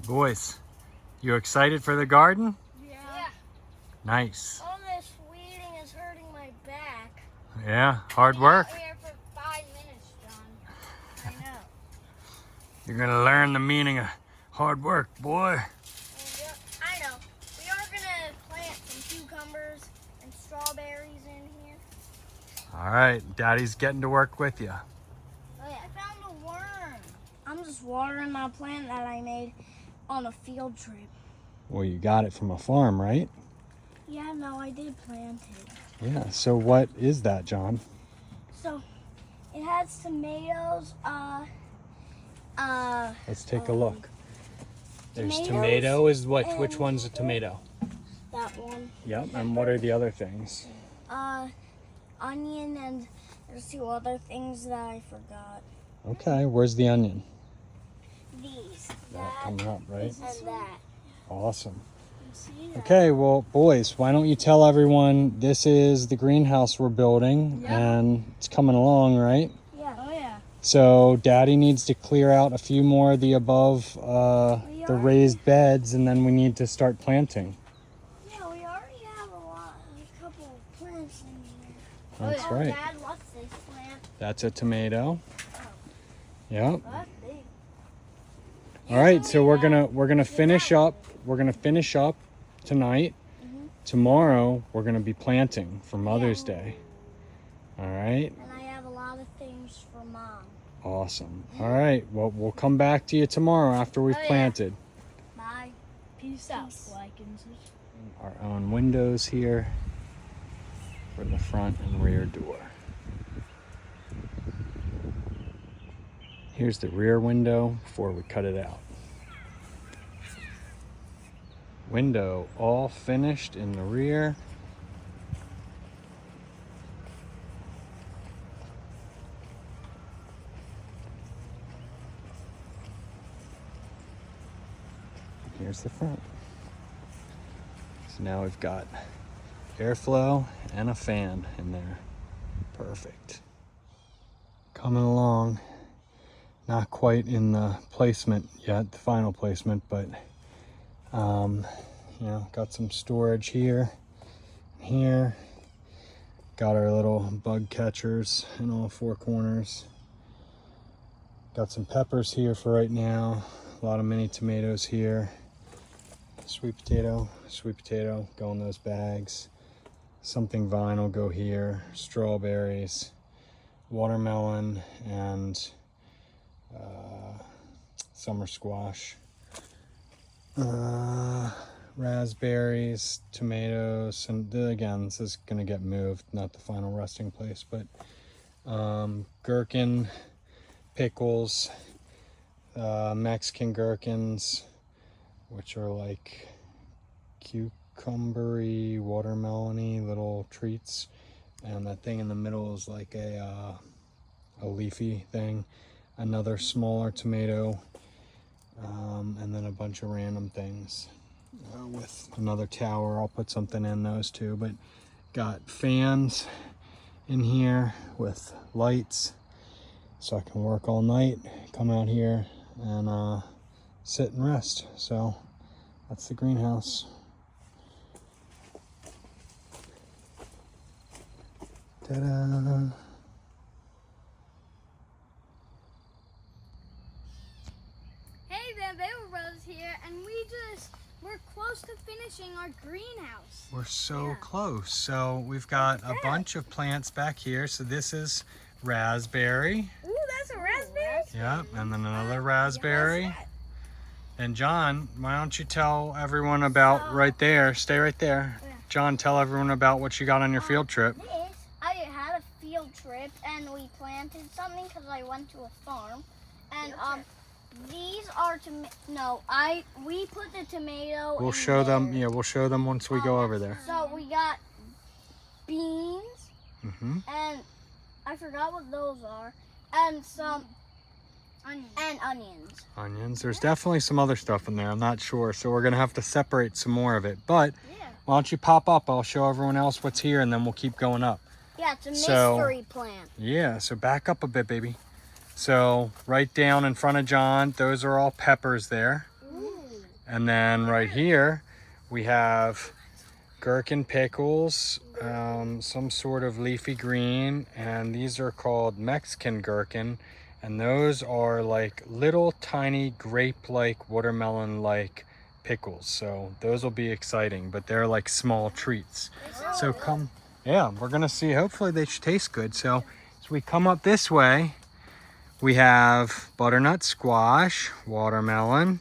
Boys, you excited for the garden? Yeah. Nice. All this weeding is hurting my back. Yeah, hard work. I've been out here for 5 minutes, John. I know. You're gonna learn the meaning of hard work, boy. Yep, I know. We are gonna plant some cucumbers and strawberries in here. All right, Daddy's getting to work with you. Oh yeah, I found a worm. I'm just watering my plant that I made on a field trip. Well, you got it from a farm, right? Yeah, no, I did plant it. Yeah, so what is that, John? So, it has tomatoes, Let's take a look. There's tomatoes tomato is what? and- Which one's a tomato? that one. Yep, and what are the other things? Onion, and there's 2 other things that I forgot. Okay, where's the onion? These. That coming up, right? And that. Awesome. See that? Okay, well, boys, why don't you tell everyone this is the greenhouse we're building, and it's coming along, right? Yeah. Oh yeah. So Daddy needs to clear out a few more of the above the raised beds, and then we need to start planting. Yeah, we already have a couple of plants in here. That's Oh, right. Dad, what's this plant? That's a tomato. Yep. Oh, that's big. All right, so we're gonna finish up. We're gonna finish up tonight. Tomorrow we're gonna be planting for Mother's Day. All right. And I have a lot of things for Mom. Awesome. All right. Well, we'll come back to you tomorrow after we've Oh, yeah. planted. Bye. Peace out. Like and Our own windows here for the front and rear door. Here's the rear window before we cut it out. Window all finished in the rear. Here's the front. So now we've got airflow and a fan in there. Perfect. Coming along. Not quite in the placement yet, the final placement, but you know, got some storage here and here. Got our little bug catchers in all 4 corners. Got some peppers here for right now. A lot of mini tomatoes here. Sweet potato go in those bags. Something vine will go here. Strawberries, watermelon, and summer squash, raspberries, tomatoes, and again, this is going to get moved, not the final resting place, but gherkin, pickles, Mexican gherkins, which are like cucumbery, watermelon-y little treats, and that thing in the middle is like a leafy thing. Another smaller tomato, and then a bunch of random things with another tower. I'll put something in those too, but got fans in here with lights so I can work all night, come out here and sit and rest. So that's the greenhouse. Ta-da! Bavel Brothers here, and we're close to finishing our greenhouse. We're so close. So we've got a bunch of plants back here. So this is raspberry. Ooh, that's a raspberry? Yep, and then another raspberry. And John, why don't you tell everyone about right there, stay right there. John, tell everyone about what you got on your field trip. I had a field trip and we planted something because I went to a farm. And these are we put the tomato. We'll show them. Yeah, we'll show them once we go over there. So we got beans, Mm-hmm. and I forgot what those are, and some onions. Onions. There's definitely some other stuff in there. I'm not sure. So we're going to have to separate some more of it. But why don't you pop up? I'll show everyone else what's here, and then we'll keep going up. Yeah, it's a mystery plant. Yeah, so back up a bit, baby. So right down in front of John, those are all peppers there. Ooh. And then right here, we have gherkin pickles, some sort of leafy green, and these are called Mexican gherkin. And those are like little tiny grape-like, watermelon-like pickles. So those will be exciting, but they're like small treats. So come, yeah, we're gonna see. Hopefully they should taste good. So as we come up this way, we have butternut squash, watermelon.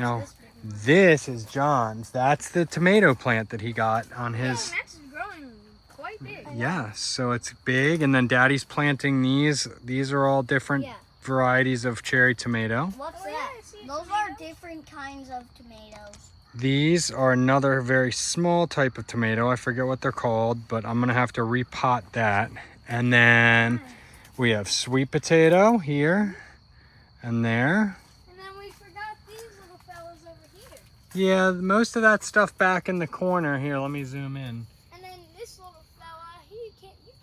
Now this is John's. That's the tomato plant that he got on his. Max is growing quite big. Yeah, so it's big, and then Daddy's planting these. These are all different varieties of cherry tomato. What's that? Those are different kinds of tomatoes. These are another very small type of tomato. I forget what they're called, but I'm gonna have to repot that. And then we have sweet potato here and there. And then we forgot these little fellas over here. Yeah, most of that stuff back in the corner. Here, let me zoom in. And then this little fella, you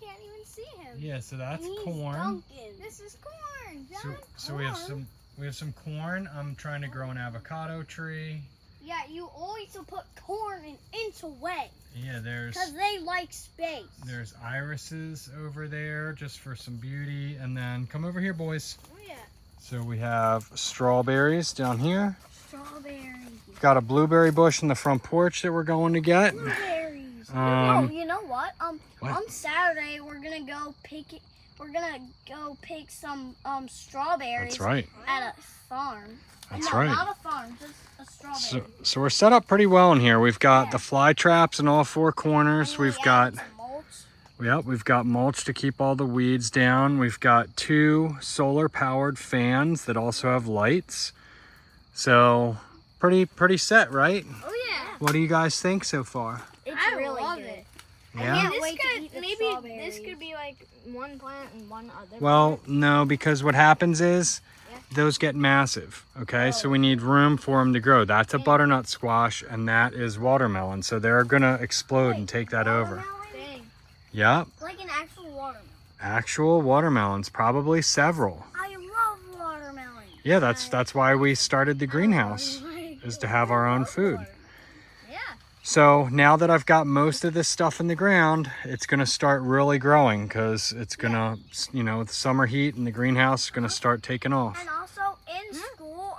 can't even see him. Yeah, so that's And he's corn. Duncan. This is corn. So we have some corn. I'm trying to grow an avocado tree. Yeah, you always put corn in inch away. Yeah, Because they like space. there's irises over there just for some beauty. And then come over here, boys. Oh yeah. So we have strawberries down here. Strawberries. Got a blueberry bush in the front porch that we're going to get. Blueberries. Um, You know what? what? On Saturday we're gonna go pick it. We're gonna go pick some strawberries. That's right. At a farm. That's no, right. not a farm, just a strawberry. So we're set up pretty well in here. We've got the fly traps in all four corners. And We've we got added some mulch. we've got mulch to keep all the weeds down. We've got 2 solar powered fans that also have lights. So pretty set, right? Oh yeah. What do you guys think so far? It's I really love good. it. Yeah. can't wait to eat the Maybe strawberries. this could be like one plant and one other. Well, no, because what happens is those get massive, okay? So we need room for them to grow. That's a butternut squash, and that is watermelon. So they're gonna explode and take that over. Watermelon? Dang. Yep, Like an actual watermelon. actual watermelons, probably several. I love watermelon. Yeah, that's why we started the greenhouse, is to have our own food. Yeah. So now that I've got most of this stuff in the ground, it's gonna start really growing because it's gonna, you know, with summer heat and the greenhouse is gonna start taking off. And also in school,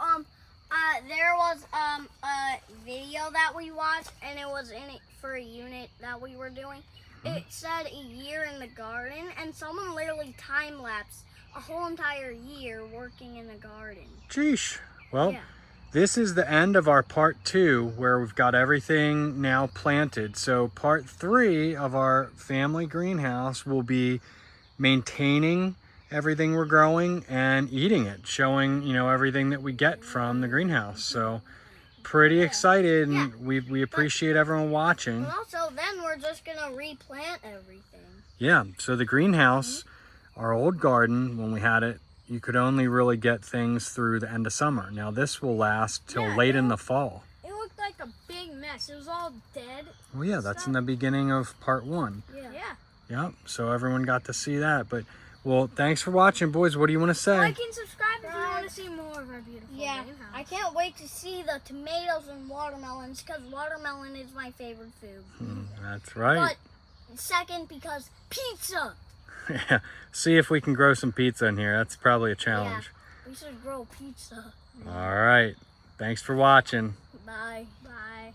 there was a video that we watched, and it was in it for a unit that we were doing. It said a year in the garden, and someone literally time lapsed a whole entire year working in the garden. Sheesh. Well, Yeah. this is the end of our part 2 where we've got everything now planted. So part 3 of our family greenhouse will be maintaining everything we're growing and eating it, showing, you know, everything that we get from the greenhouse. So pretty excited, and we appreciate everyone watching. And also, then we're just gonna replant everything. Yeah, so the greenhouse, our old garden, when we had it, you could only really get things through the end of summer. Now this will last till late in the fall. It looked like a big mess. It was all dead. Well, yeah, that's in the beginning of part 1. Yeah. Yep, so everyone got to see that. But, well, thanks for watching, boys. What do you want to say? Like and subscribe if you want to see more of our beautiful Yeah, greenhouse. I can't wait to see the tomatoes and watermelons, because watermelon is my favorite food. That's right. But second, because pizza. Yeah. See if we can grow some pizza in here. That's probably a challenge. We should grow pizza. All right. Thanks for watching. Bye. Bye.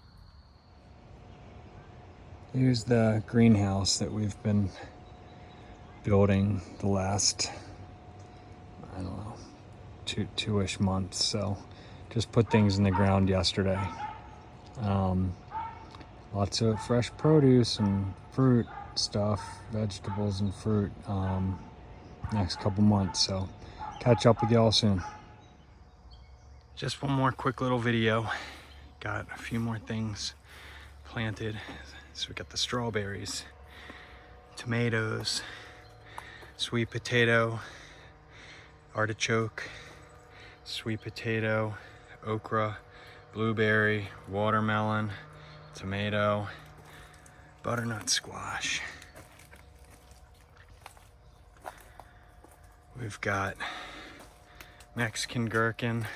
Here's the greenhouse that we've been building the last, I don't know, two-ish months. So just put things in the ground yesterday. Lots of fresh produce and fruit stuff, vegetables and fruit, next couple months. So catch up with y'all soon. Just one more quick little video. Got a few more things planted. So we got the strawberries. tomatoes, sweet potato, artichoke, sweet potato, okra, blueberry, watermelon, tomato, butternut squash. We've got Mexican gherkin.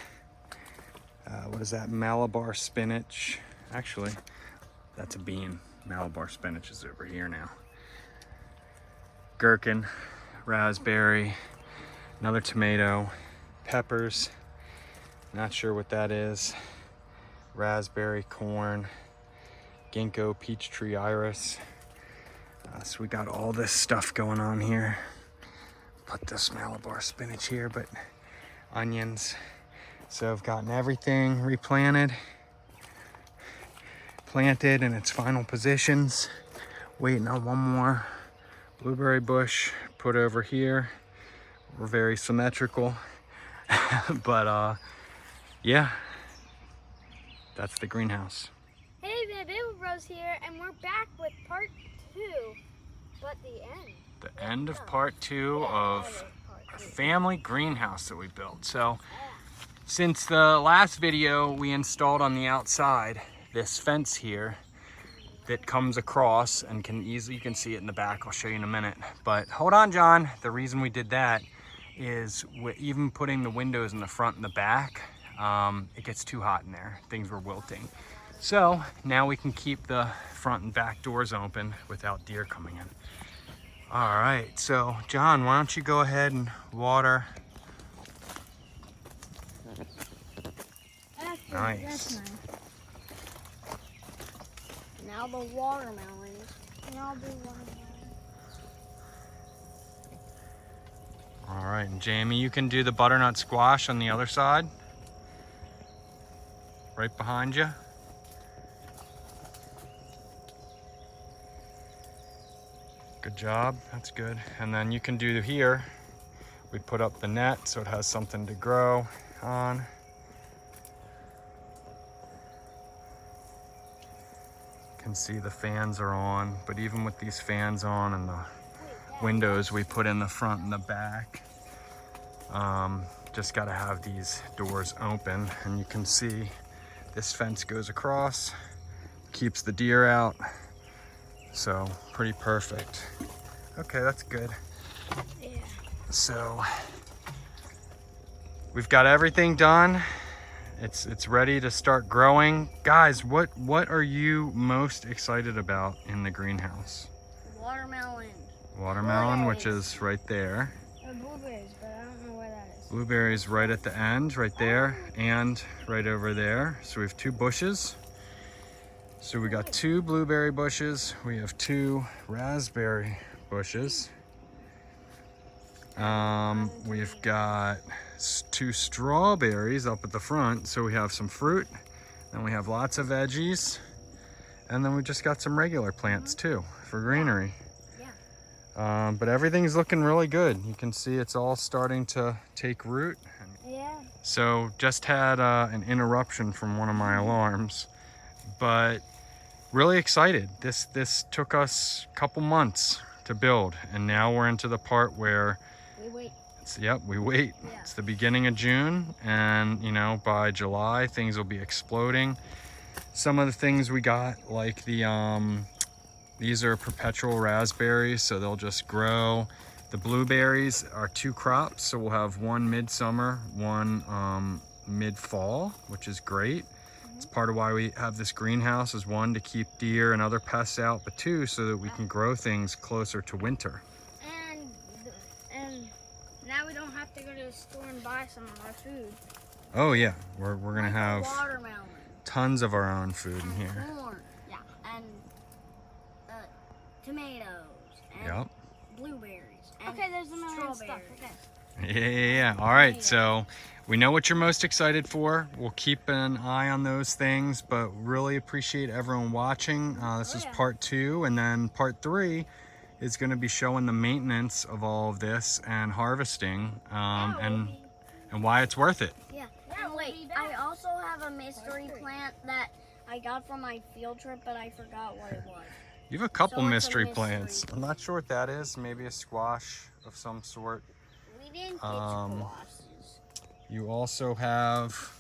What is that? Malabar spinach. Actually, that's a bean. Malabar spinach is over here now. Gherkin, raspberry, another tomato, peppers. Not sure what that is. Raspberry, corn, ginkgo, peach tree, iris. So we got all this stuff going on here. Put this Malabar spinach here, but onions. So I've gotten everything replanted, planted in its final positions. Waiting on one more blueberry bush put over here. We're very symmetrical, but yeah, that's the greenhouse. Hey, Bavel Bros here, and we're back with part 2, but the end. The end of part 2 of our family greenhouse that we built. So since the last video, we installed on the outside this fence here that comes across and you can see it in the back. I'll show you in a minute. But hold on, John. The reason we did that is even putting the windows in the front and the back, it gets too hot in there. Things were wilting. So now we can keep the front and back doors open without deer coming in. All right, so John, why don't you go ahead and water. Nice. That's nice. Now the watermelon. Now the watermelon. All right, and Jamie, you can do the butternut squash on the other side. Right behind you. Good job, that's good. And then you can do here, we put up the net so it has something to grow on. You can see the fans are on, but even with these fans on and the windows we put in the front and the back, just gotta have these doors open. And you can see this fence goes across, keeps the deer out. So pretty perfect. Okay, that's good. Yeah. So we've got everything done. It's ready to start growing. Guys, what are you most excited about in the greenhouse? Watermelon. Watermelon, which is right there. Or blueberries, but I don't know where that is. Blueberries right at the end, right there, and right over there. So we have 2 bushes. So we got 2 blueberry bushes. We have 2 raspberry bushes. We've got 2 strawberries up at the front. So we have some fruit, and we have lots of veggies. And then we just got some regular plants too for greenery. Yeah. But everything's looking really good. You can see it's all starting to take root. Yeah. So just had an interruption from one of my alarms, but really excited. This took us a couple months to build, and now we're into the part where We wait. we wait. Yeah. It's the beginning of June, and you know, by July things will be exploding. Some of the things we got, like the these are perpetual raspberries, so they'll just grow. The blueberries are 2 crops, so we'll have one midsummer, one mid-fall, which is great. It's part of why we have this greenhouse, is 1, to keep deer and other pests out, but 2, so that we can grow things closer to winter. And now we don't have to go to the store and buy some of our food. Oh yeah, we're gonna have Watermelon. tons of our own food in here. Corn. Yeah. And tomatoes. And Yep. blueberries. And Okay, there's a million stuff. strawberries. Okay. Yeah. All right, so we know what you're most excited for. We'll keep an eye on those things, but really appreciate everyone watching. This is part 2, and then part 3 is going to be showing the maintenance of all of this and harvesting, and why it's worth it. Yeah. Yeah, And we'll wait, be back. I also have a mystery plant that I got from my field trip, but I forgot what it was. You have a couple So it's a mystery mystery. plants. I'm not sure what that is. Maybe a squash of some sort. We didn't get Um, squashes. You also have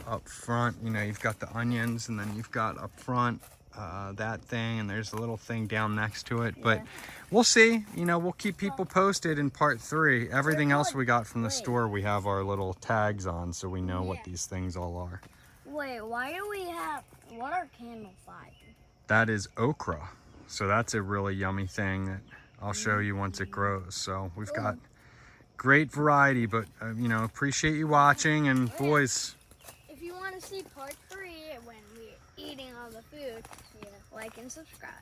up front, you know, you've got the onions, and then you've got up front that thing, and there's a little thing down next to it. But we'll see. You know, we'll keep people posted in part 3. Everything else we got from the store, we have our little tags on, so we know what these things all are. Wait, why do we have, what are candle 5? That is okra. So that's a really yummy thing that I'll show you once it grows. So we've got great variety, but you know, appreciate you watching, and boys, If you want to see part 3 when we're eating all the food, like and subscribe.